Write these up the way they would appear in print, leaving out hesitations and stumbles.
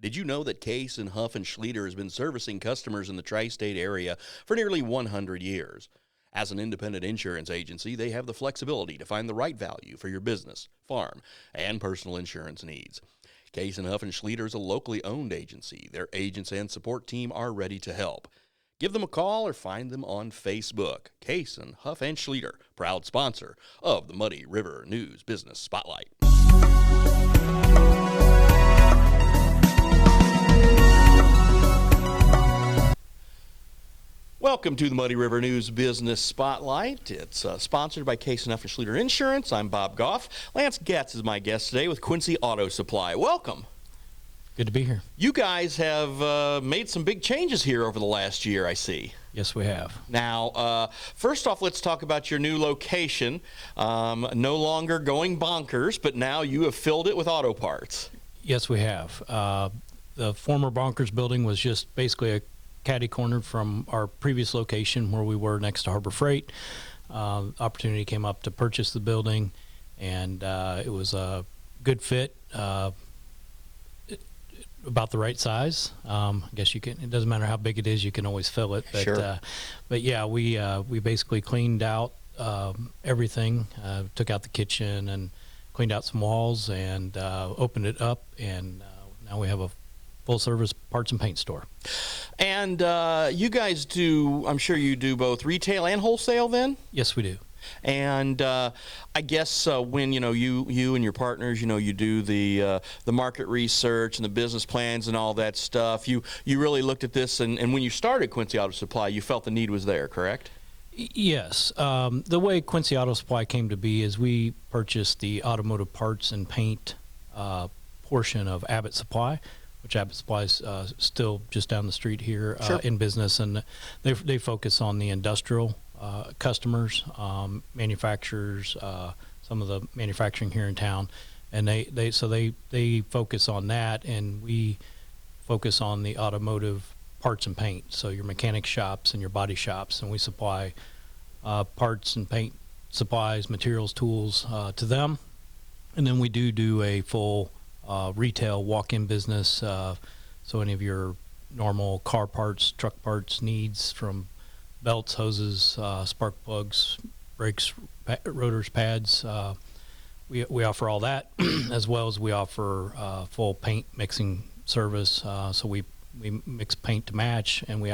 Did you know that Case and Huff and Schlieder has been servicing customers in the tri-state area for nearly 100 years? As an independent insurance agency, they have the flexibility to find the right value for your business, farm, and personal insurance needs. Case and Huff and Schlieder is a locally owned agency. Their agents and support team are ready to help. Give them a call or find them on Facebook. Case and Huff and Schlieder, proud sponsor of the Muddy River News Business Spotlight. Welcome to the Muddy River News Business Spotlight. It's sponsored by Case and Huff and Schlieder Insurance. I'm Bob Goff. Lance Getz is my guest today with Quincy Auto Supply. Welcome. Good to be here. You guys have made some big changes here over the last year, I see. Yes, we have. Now, first off, let's talk about your new location. No longer going bonkers, but now you have filled it with auto parts. Yes, we have. The former Bonkers building was just basically a catty corner from our previous location where we were next to Harbor Freight. Opportunity came up to purchase the building, and it was a good fit. About the right size. I guess you can. It doesn't matter how big it is. You can always fill it. But, sure. But yeah, we basically cleaned out everything. Took out the kitchen and cleaned out some walls and opened it up. And now we have a full-service parts and paint store. And you guys do. I'm sure you do both retail and wholesale. Then. Yes, we do. And I guess when you and your partners, you do the market research and the business plans and all that stuff. You really looked at this, and when you started Quincy Auto Supply, you felt the need was there, correct? Yes. The way Quincy Auto Supply came to be is we purchased the automotive parts and paint portion of Abbott Supply, which Abbott Supply is still just down the street here. Sure. In business, and they focus on the industrial customers, manufacturers, some of the manufacturing here in town, and they focus on that, and we focus on the automotive parts and paint. So your mechanic shops and your body shops, and we supply parts and paint supplies, materials, tools to them, and then we do a full retail walk-in business. So any of your normal car parts, truck parts needs, from belts, hoses, spark plugs, brakes, rotors, pads. We offer all that, as well as we offer full paint mixing service. So we mix paint to match, and we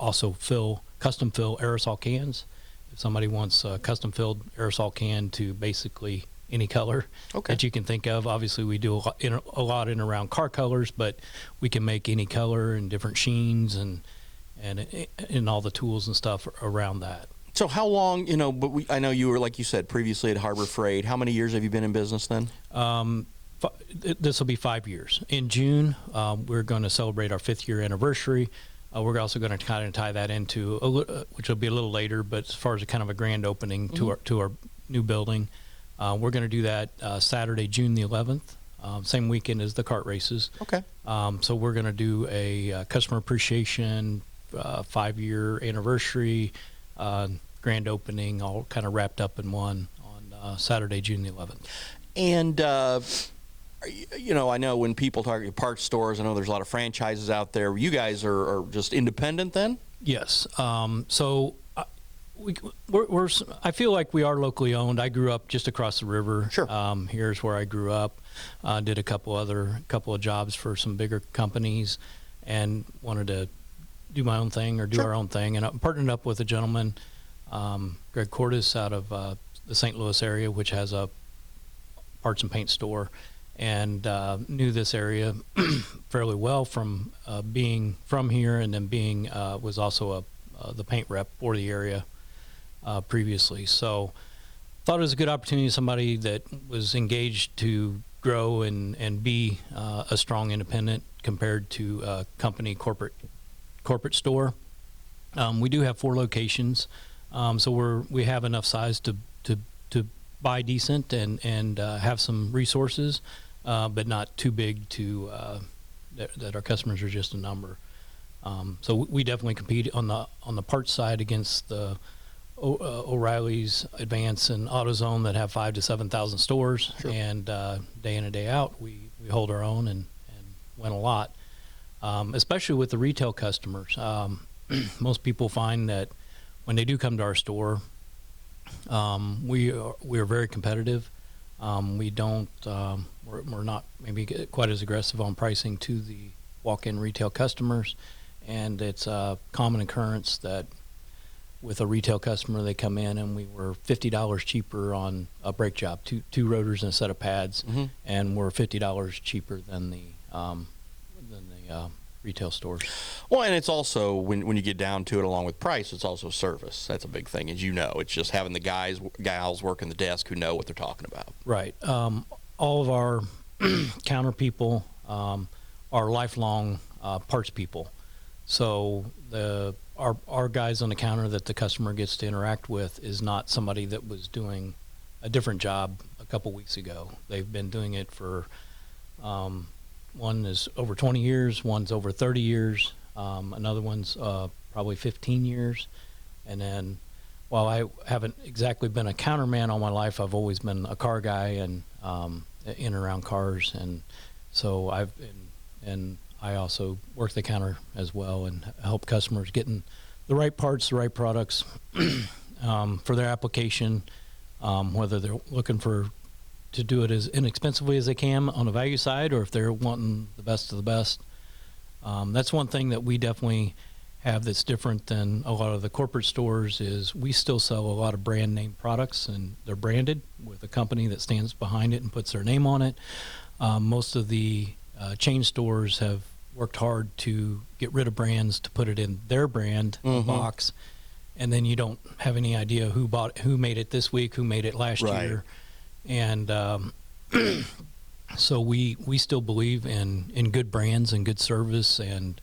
also custom fill aerosol cans. If somebody wants a custom filled aerosol can to basically any color that you can think of. Obviously, we do a lot in around car colors, but we can make any color and different sheens and all the tools and stuff around that. So how long, I know you were, like you said, previously at Harbor Freight. How many years have you been in business then? This will be 5 years. In June, we're going to celebrate our 5th year anniversary. We're also going to kind of tie that into, which will be a little later, but as far as a kind of a grand opening to our new building, we're going to do that Saturday, June the 11th. Same weekend as the kart races. Okay. So we're going to do a customer appreciation 5-year anniversary, grand opening, all kind of wrapped up in one on Saturday, June the 11th. And, I know when people target parts stores, I know there's a lot of franchises out there. You guys are just independent then? Yes. So I feel like we are locally owned. I grew up just across the river. Sure. Here's where I grew up. Did a couple of jobs for some bigger companies, and wanted to do my own thing or do our own thing. And I partnered up with a gentleman, Greg Cordes, out of the St. Louis area, which has a parts and paint store, and knew this area fairly well from being from here, and then was also the paint rep for the area previously. So thought it was a good opportunity, somebody that was engaged to grow and be a strong independent compared to a company corporate store. We do have 4 locations, so we have enough size to buy decent and have some resources, but not too big to that our customers are just a number. So we definitely compete on the parts side against the O'Reilly's, Advance, and AutoZone that have 5,000 to 7,000 stores. Sure. And day in and day out, we hold our own and went a lot, especially with the retail customers. Most people find that when they do come to our store, we are very competitive. We don't we're not maybe quite as aggressive on pricing to the walk-in retail customers, and it's a common occurrence that with a retail customer, they come in and we were $50 cheaper on a brake job, two rotors and a set of pads, and we're $50 cheaper than the retail stores. Well, and it's also, when you get down to it, along with price, it's also service. That's a big thing, as you know. It's just having the gals working the desk who know what they're talking about. Right. All of our counter people are lifelong parts people. So our guys on the counter that the customer gets to interact with is not somebody that was doing a different job a couple weeks ago. They've been doing it for one is over 20 years, one's over 30 years, another one's probably 15 years. And then while I haven't exactly been a counterman all my life, I've always been a car guy and in and around cars. And so I also work the counter as well and help customers getting the right parts, the right products for their application, whether they're looking to do it as inexpensively as they can on the value side, or if they're wanting the best of the best. That's one thing that we definitely have that's different than a lot of the corporate stores is we still sell a lot of brand name products, and they're branded with a company that stands behind it and puts their name on it. Most of the chain stores have worked hard to get rid of brands to put it in their brand box, and then you don't have any idea who made it this week, who made it last year. And so we still believe in good brands and good service and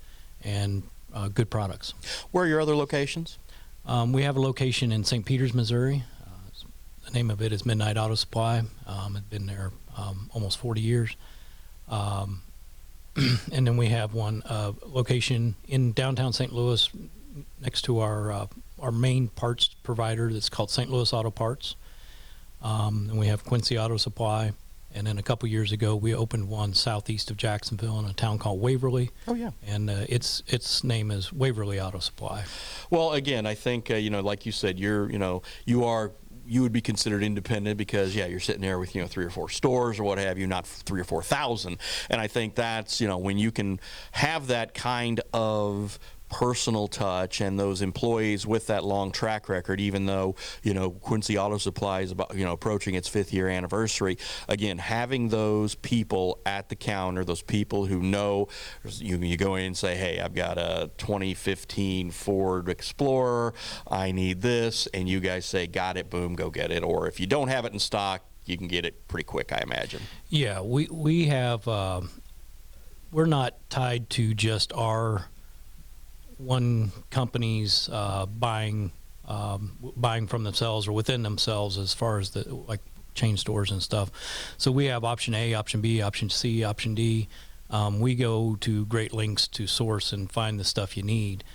good products. Where are your other locations? We have a location in St. Peters, Missouri. The name of it is Midnight Auto Supply. I've been there almost 40 years. And then we have one location in downtown St. Louis next to our main parts provider that's called St. Louis Auto Parts. And we have Quincy Auto Supply. And then a couple years ago, we opened one southeast of Jacksonville in a town called Waverly. Oh, yeah. And its name is Waverly Auto Supply. Well, again, I think, like you said, you would be considered independent because, you're sitting there with, 3 or 4 stores or what have you, not 3,000 or 4,000. And I think that's, when you can have that kind of personal touch and those employees with that long track record, even though, Quincy Auto Supply is about, approaching its 5th year anniversary. Again, having those people at the counter, those people who know, you go in and say, hey, I've got a 2015 Ford Explorer, I need this, and you guys say, got it, boom, go get it. Or if you don't have it in stock, you can get it pretty quick, I imagine. Yeah, we have, we're not tied to just our one company's buying from themselves or within themselves as far as the chain stores and stuff. So we have option A, option B, option C, option D. We go to great lengths to source and find the stuff you need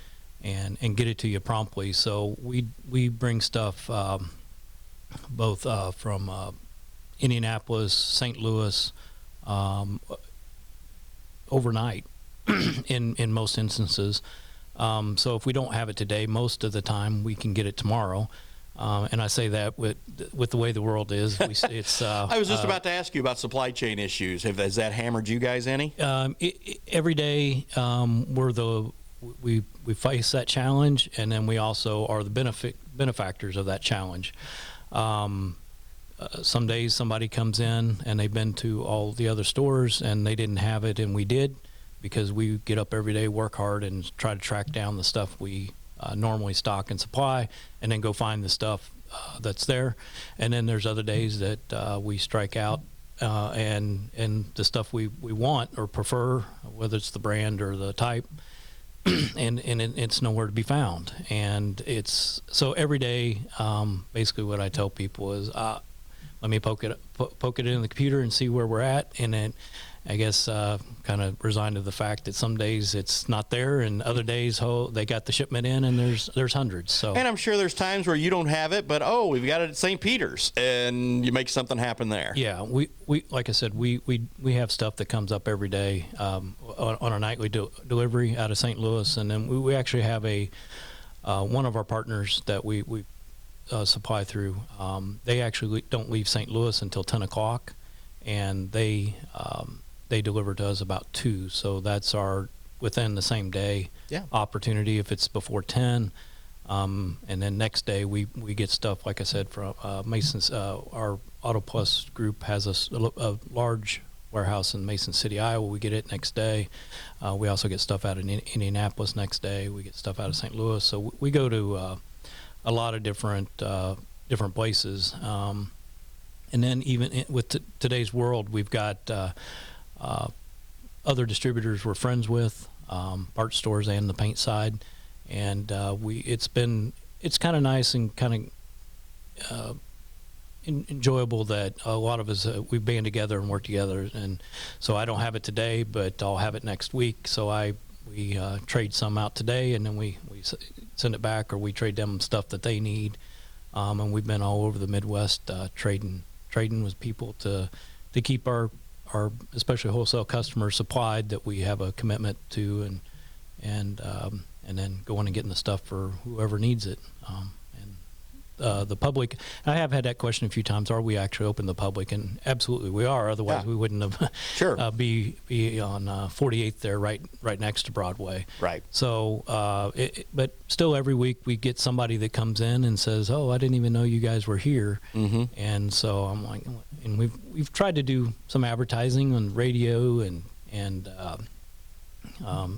and get it to you promptly. So we bring stuff both from Indianapolis, St. Louis, overnight in most instances. So if we don't have it today, most of the time we can get it tomorrow. And I say that with the way the world is. It's. I was just about to ask you about supply chain issues. Has that hammered you guys any? Every day we face that challenge, and then we also are the benefactors of that challenge. Some days somebody comes in and they've been to all the other stores and they didn't have it, and we did. Because we get up every day, work hard, and try to track down the stuff we normally stock and supply, and then go find the stuff that's there. And then there's other days that we strike out and the stuff we want or prefer, whether it's the brand or the type, and it's nowhere to be found. And it's so every day. Basically, what I tell people is, let me poke it in the computer and see where we're at, and then I guess kind of resigned to the fact that some days it's not there, and other days they got the shipment in, and there's hundreds. So, and I'm sure there's times where you don't have it, but we've got it at St. Peter's, and you make something happen there. Yeah, we like I said, we have stuff that comes up every day on a nightly delivery out of St. Louis, and then we actually have one of our partners that we supply through. They actually don't leave St. Louis until 10 o'clock, and they deliver to us about 2. So that's our within the same day opportunity if it's before 10. And then next day we get stuff, like I said, from Mason's. Our Auto Plus group has a large warehouse in Mason City, Iowa. We get it next day. We also get stuff out in Indianapolis next day. We get stuff out of St. Louis. So we go to a lot of different places. And then even with today's world, we've got other distributors we're friends with, parts stores and the paint side, and it's kind of nice and kind of enjoyable that a lot of us we band together and work together. And so I don't have it today, but I'll have it next week. So we trade some out today, and then we send it back, or we trade them stuff that they need. And we've been all over the Midwest trading with people to keep our especially wholesale customers supplied that we have a commitment to, and then going and getting the stuff for whoever needs it. The public, I have had that question a few times, are we actually open to the public? And absolutely we are, otherwise we wouldn't have be on 48th there, right next to Broadway. Right. So but still every week we get somebody that comes in and says, I didn't even know you guys were here. Mm-hmm. And so I'm like, and we've tried to do some advertising on radio and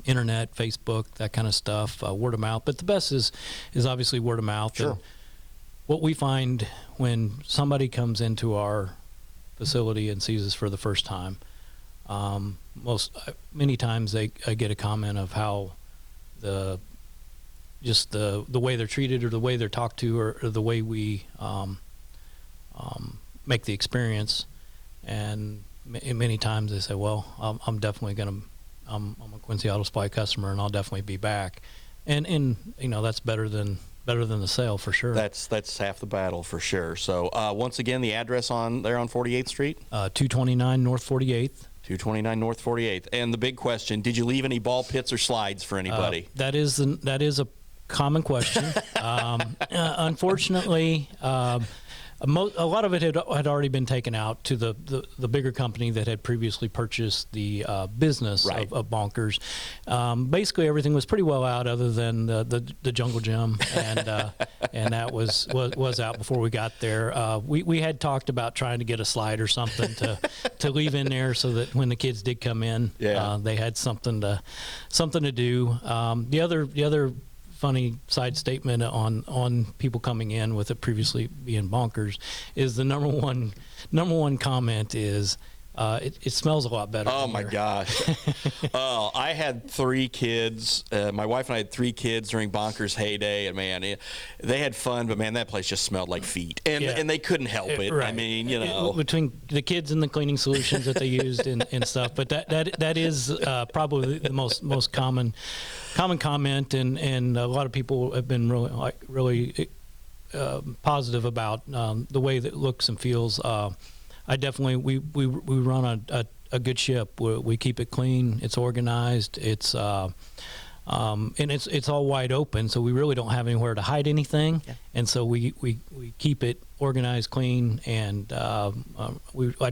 internet, Facebook, that kind of stuff, word of mouth, but the best is obviously word of mouth. Sure. And what we find when somebody comes into our facility and sees us for the first time, many times I get a comment of how the way they're treated, or the way they're talked to, or the way we make the experience. And many times they say, well, I'm definitely I'm a Quincy Auto Supply customer, and I'll definitely be back. And that's better than the sale, for sure. That's half the battle, for sure. So once again, the address on 48th Street? 229 North 48th. 229 North 48th. And the big question, did you leave any ball pits or slides for anybody? That is a common question. Unfortunately, a lot of it had already been taken out to the bigger company that had previously purchased the business of Bonkers. Basically, everything was pretty well out, other than the Jungle Gym, and that was out before we got there. We had talked about trying to get a slide or something to leave in there, so that when the kids did come in, they had something to do. The other funny side statement on people coming in with it previously being Bonkers is the number one comment is it smells a lot better. Oh my gosh. I had 3 kids. My wife and I had 3 kids during Bonkers heyday, and man, they had fun, but man, that place just smelled like feet, and they couldn't help it. Right. I mean, between the kids and the cleaning solutions that they used and stuff, but that is probably the most common comment, and a lot of people have been really positive about the way that it looks and feels. I definitely we run a good ship. We keep it clean. It's organized. It's and it's all wide open, so we really don't have anywhere to hide anything. Yeah. And so we keep it organized, clean, and I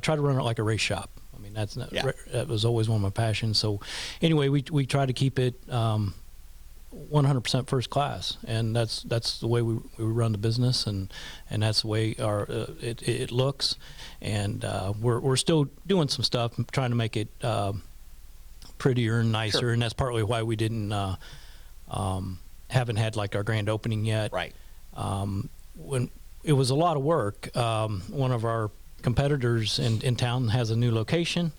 try to run it like a race shop. I mean, that was always one of my passions. So anyway, we try to keep it 100% first class, and that's the way we run the business, and that's the way it looks. And we're still doing some stuff, trying to make it prettier and nicer. Sure. And that's partly why we didn't haven't had like our grand opening yet. Right. When it was a lot of work. One of our competitors in town has a new location.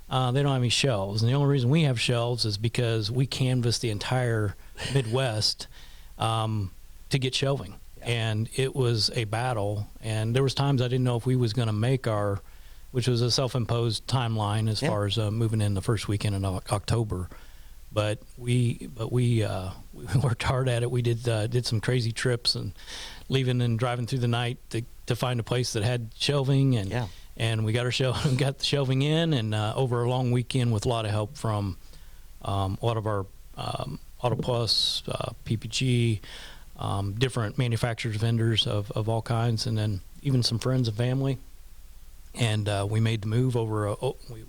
They don't have any shelves, and the only reason we have shelves is because we canvassed the entire Midwest to get shelving. Yeah. And it was a battle, and there was times I didn't know if we was going to make our which was a self-imposed timeline as far as moving in the first weekend in October. But we worked hard at it. We did some crazy trips and leaving and driving through the night to find a place that had shelving, and we got the shelving in, and over a long weekend with a lot of help from a lot of our Auto Plus, PPG, different manufacturers, vendors of all kinds, and then even some friends and family. And we made the move over.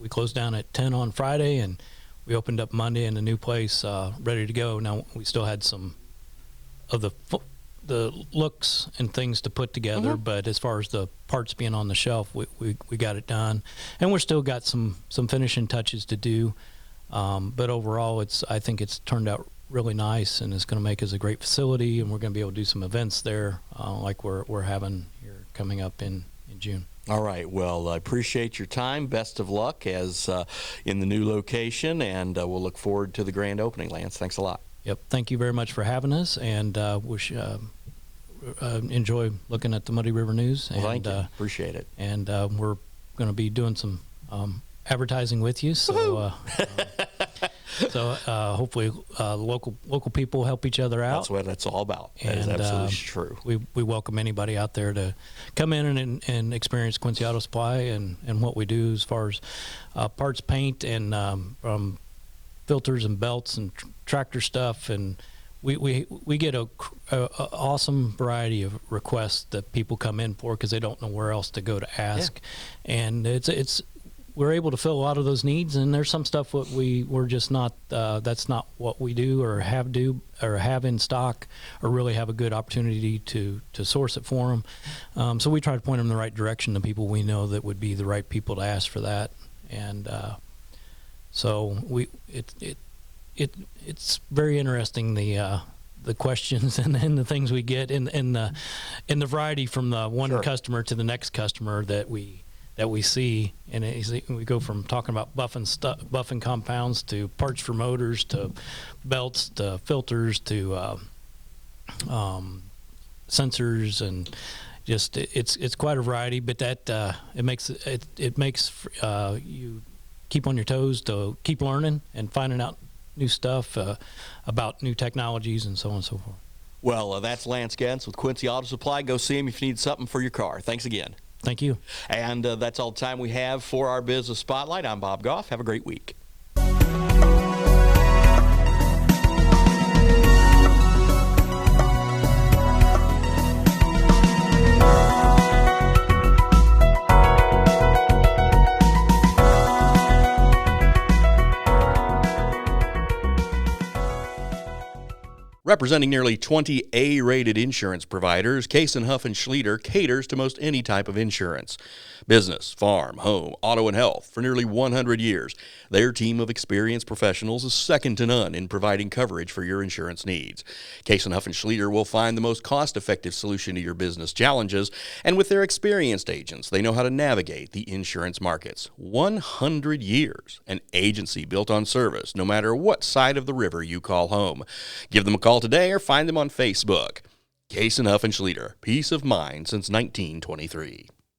We closed down at 10 on Friday, and we opened up Monday in a new place, ready to go. Now we still had some of the looks and things to put together, but as far as the parts being on the shelf, we got it done, and we're still got some finishing touches to do. But overall, I think it's turned out really nice, and it's going to make us a great facility, and we're going to be able to do some events there, like we're having here coming up in June. All right. Well, I appreciate your time. Best of luck as in the new location, and we'll look forward to the grand opening, Lance. Thanks a lot. Yep. Thank you very much for having us, and enjoy looking at the Muddy River News. Well, thank you. Appreciate it. And we're going to be doing some advertising with you, so hopefully local people help each other out. That's what it's all about. That is absolutely true. We welcome anybody out there to come in and experience Quincy Auto Supply and what we do as far as parts, paint, and from filters and belts and tractor stuff. And we get a awesome variety of requests that people come in for because they don't know where else to go to ask. And we're able to fill a lot of those needs, and there's some stuff what we're just not that's not what we do or have in stock or really have a good opportunity to source it for them. So we try to point them in the right direction to people we know that would be the right people to ask for that. And so it's very interesting, the questions and the things we get in the variety from the one customer to the next customer that we see, and we go from talking about buffing compounds to parts for motors to belts to filters to sensors, and just it's quite a variety. But that it makes you keep on your toes to keep learning and finding out new stuff about new technologies and so on and so forth. Well, that's Lance Getz with Quincy Auto Supply. Go see him if you need something for your car. Thanks again. Thank you. And that's all the time we have for our Business Spotlight. I'm Bob Goff. Have a great week. Representing nearly 20 A-rated insurance providers, Case & Huff & Schlieder caters to most any type of insurance. Business, farm, home, auto, and health for nearly 100 years. Their team of experienced professionals is second to none in providing coverage for your insurance needs. Case & Huff & Schlieder will find the most cost-effective solution to your business challenges, and with their experienced agents, they know how to navigate the insurance markets. 100 years, an agency built on service, no matter what side of the river you call home. Give them a call today or find them on Facebook. Case & Huff & Schlieder, peace of mind since 1923.